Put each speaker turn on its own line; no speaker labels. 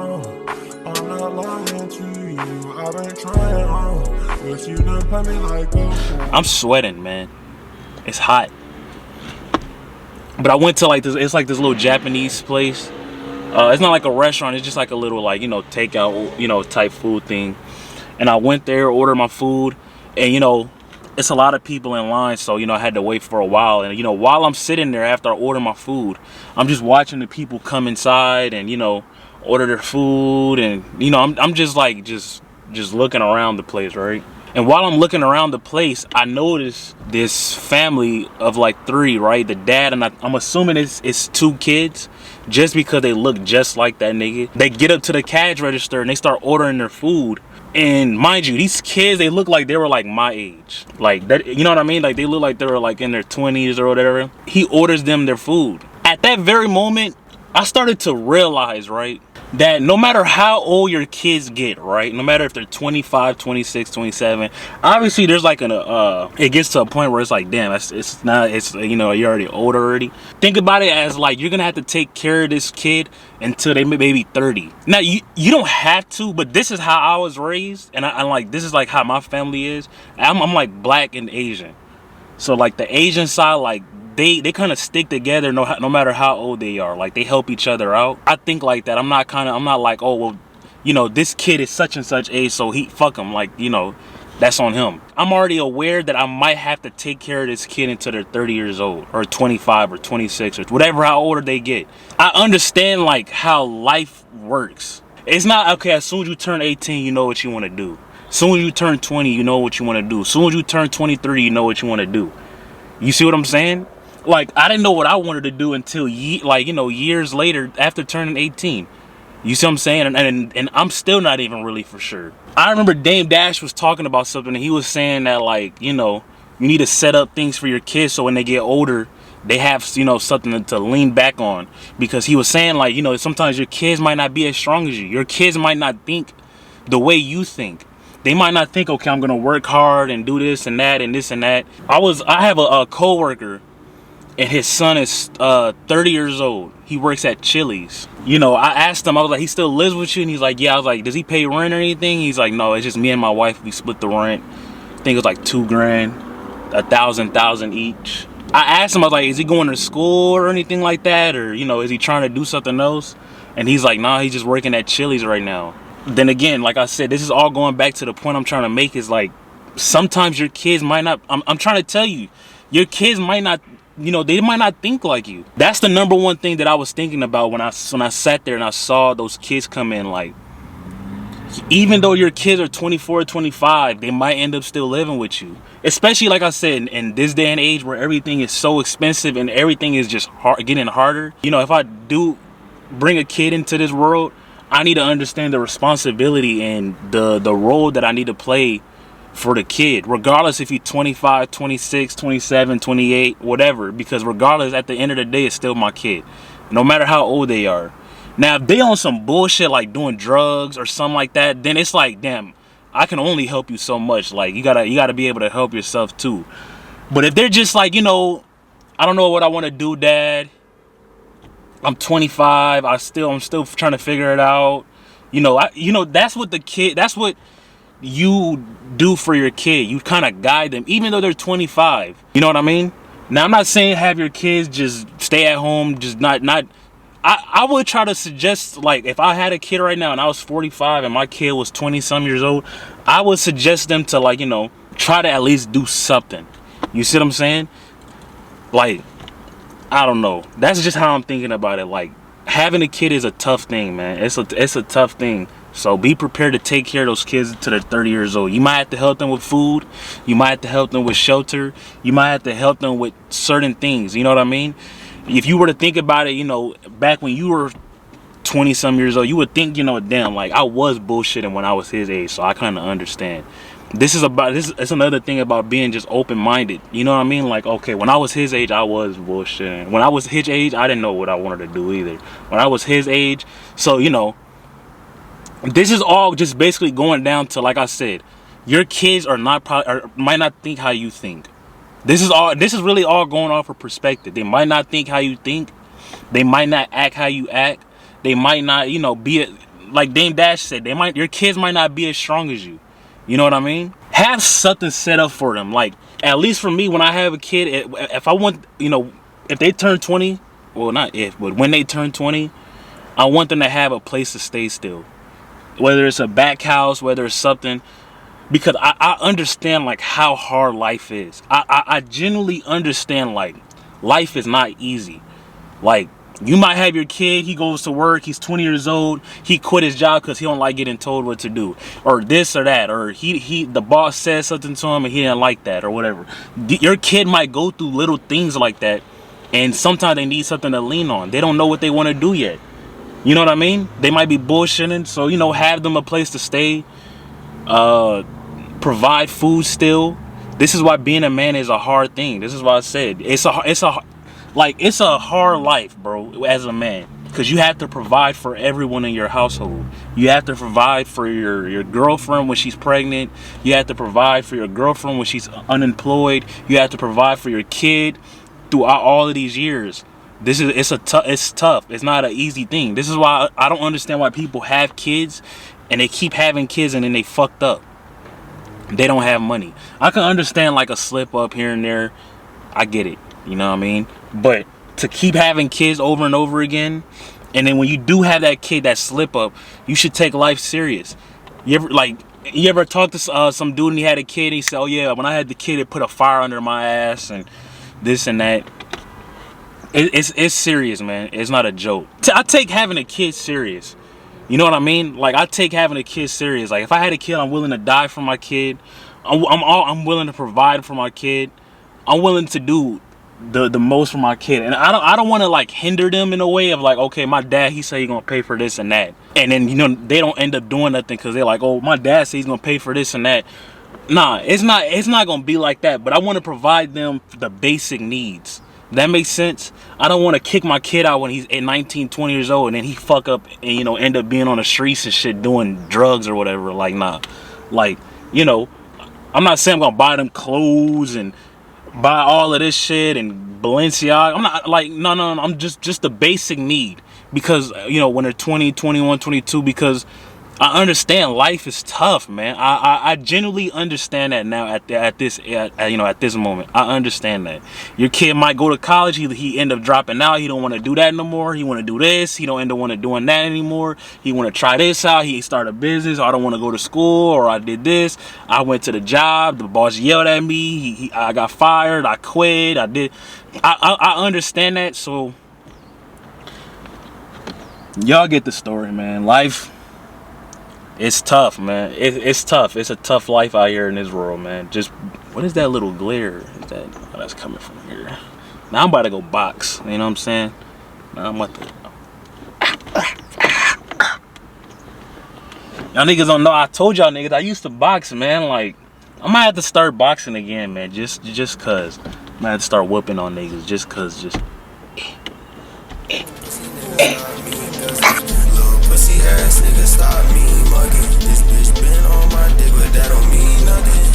I'm not lying to you. I've been trying, but you done play me like a fool.
I'm sweating, man. It's hot. But I went to like this, it's like this little Japanese place. It's not like a restaurant, it's just like a little like, takeout, type food thing. And I went there, ordered my food, and it's a lot of people in line, so I had to wait for a while. And while I'm sitting there after I order my food, I'm just watching the people come inside and order their food, and I'm just like just looking around the place, right? And while I'm looking around the place, I noticed this family of like 3, right? The dad, and I'm assuming it's 2 kids, just because they look just like that nigga. They get up to the cash register and they start ordering their food. And mind you, these kids, they look like they were like my age. Like that, you know what I mean? Like they look like they were like in their 20s or whatever. He orders them their food. At that very moment, I started to realize, right, that no matter how old your kids get, right, no matter if they're 25, 26, 27, obviously there's like it gets to a point where it's like, damn, you're already older already. Think about it as like you're gonna have to take care of this kid until they maybe 30. Now you don't have to, but this is how I was raised, and I'm like, this is like how my family is. I'm like black and Asian, so like the Asian side, like they kind of stick together no matter how old they are. Like they help each other out. I think like that. I'm not like, oh well, this kid is such and such age, so fuck him, like that's on him. I'm already aware that I might have to take care of this kid until they're 30 years old or 25 or 26 or whatever, how older they get. I understand like how life works. It's not okay, as soon as you turn 18 you know what you want to do. As soon as you turn 20 you know what you want to do. As soon as you turn 23 you know what you want to do. You see what I'm saying? Like, I didn't know what I wanted to do until years later after turning 18. You see what I'm saying? And I'm still not even really for sure. I remember Dame Dash was talking about something, and he was saying that like, you need to set up things for your kids so when they get older, they have, something to lean back on. Because he was saying like, sometimes your kids might not be as strong as you. Your kids might not think the way you think. They might not think, okay, I'm gonna work hard and do this and that and this and that. I have a coworker, and his son is 30 years old. He works at Chili's. I asked him, I was like, he still lives with you? And he's like, yeah. I was like, does he pay rent or anything? He's like, no, it's just me and my wife. We split the rent. I think it was like $2 grand, $1,000 each. I asked him, I was like, is he going to school or anything like that? Or, is he trying to do something else? And he's like, nah, he's just working at Chili's right now. Then again, like I said, this is all going back to the point I'm trying to make, is like, sometimes your kids might not, I'm trying to tell you, your kids might not, they might not think like you. That's the number one thing that I was thinking about when I sat there and I saw those kids come in. Like, even though your kids are 24, 25, they might end up still living with you. Especially, like I said, in this day and age where everything is so expensive and everything is just getting harder. If I do bring a kid into this world, I need to understand the responsibility and the role that I need to play for the kid, regardless if you're 25, 26, 27, 28, whatever. Because regardless, at the end of the day, it's still my kid, no matter how old they are. Now, if they on some bullshit like doing drugs or something like that, then it's like, damn, I can only help you so much. Like, you gotta be able to help yourself too. But if they're just like, I don't know what I want to do, Dad. I'm 25. I'm still trying to figure it out. That's what you do for your kid. You kind of guide them, even though they're 25. You know what I mean? Now, I'm not saying have your kids just stay at home, just not. I would try to suggest, like, if I had a kid right now and I was 45 and my kid was 20 some years old, I would suggest them to, like, try to at least do something. You see what I'm saying? Like, I don't know. That's just how I'm thinking about it. Like, having a kid is a tough thing, man. It's a tough thing. So be prepared to take care of those kids until they're 30 years old. You might have to help them with food. You might have to help them with shelter. You might have to help them with certain things. You know what I mean? If you were to think about it, back when you were 20 some years old, you would think, damn, like, I was bullshitting when I was his age. So I kind of understand. It's another thing about being just open-minded. You know what I mean? Like, okay, when I was his age, I was bullshitting. When I was his age, I didn't know what I wanted to do either. When I was his age, so, this is all just basically going down to, like I said, your kids might not think how you think. This is really all going off of perspective. They might not think how you think. They might not act how you act. They might not, like Dame Dash said, your kids might not be as strong as you. You know what I mean? Have something set up for them. Like, at least for me, when I have a kid, if I want, you know, if they turn 20, well, not if, but when they turn 20, I want them to have a place to stay still. Whether it's a back house, whether it's something, because I understand like how hard life is. I genuinely understand like life is not easy. Like, you might have your kid, he goes to work, he's 20 years old, he quit his job because he don't like getting told what to do, or this or that, or the boss says something to him and he didn't like that, or whatever. Your kid might go through little things like that, and sometimes they need something to lean on. They don't know what they want to do yet. You know what I mean? They might be bullshitting, so, you know, have them a place to stay, provide food still. This is why being a man is a hard thing. This is why I said it's a hard life, bro, as a man, because you have to provide for everyone in your household. You have to provide for your girlfriend when she's pregnant. You have to provide for your girlfriend when she's unemployed. You have to provide for your kid throughout all of these years. It's tough. It's not an easy thing. This is why I don't understand why people have kids and they keep having kids and then they fucked up. They don't have money. I can understand like a slip up here and there. I get it. You know what I mean? But to keep having kids over and over again, and then when you do have that kid, that slip up, you should take life serious. You ever talk to some dude and he had a kid and he said, oh yeah, when I had the kid, it put a fire under my ass and this and that. It's serious, man. It's not a joke. I take having a kid serious. You know what I mean? Like, I take having a kid serious. Like, if I had a kid, I'm willing to die for my kid. I'm willing to provide for my kid. I'm willing to do the most for my kid, and I don't want to like hinder them in a way of like, okay, my dad, he said he's gonna pay for this and that, and then, you know, they don't end up doing nothing because they're like, oh, my dad said he's gonna pay for this and that. Nah, it's not gonna be like that. But I want to provide them the basic needs. That makes sense. I don't want to kick my kid out when he's 19, 20 years old and then he fuck up and, you know, end up being on the streets and shit doing drugs or whatever. Like, nah. Like, you know, I'm not saying I'm gonna buy them clothes and buy all of this shit and Balenciaga. I'm not like, no, I'm just the basic need, because, you know, when they're 20, 21, 22, because I understand life is tough, man. I genuinely understand that now at this moment. I understand that. Your kid might go to college, he end up dropping out, he don't want to do that no more, he want to do this, he don't end up want to doing that anymore, he want to try this out, he start a business, or I don't want to go to school, or I did this, I went to the job, the boss yelled at me, I got fired, I quit, I understand that. So y'all get the story, man. Life, it's tough, man. It's tough. It's a tough life out here in this world, man. Just, what is that little glare? Is that, oh, that's coming from here. Now I'm about to go box. You know what I'm saying? Now I'm about to. Y'all niggas don't know. I told y'all niggas I used to box, man. Like, I might have to start boxing again, man. Just cause. I might have to start whooping on niggas. Just cause. Little pussy ass nigga, stop me mugging. This bitch been on my dick, but that don't mean nothing.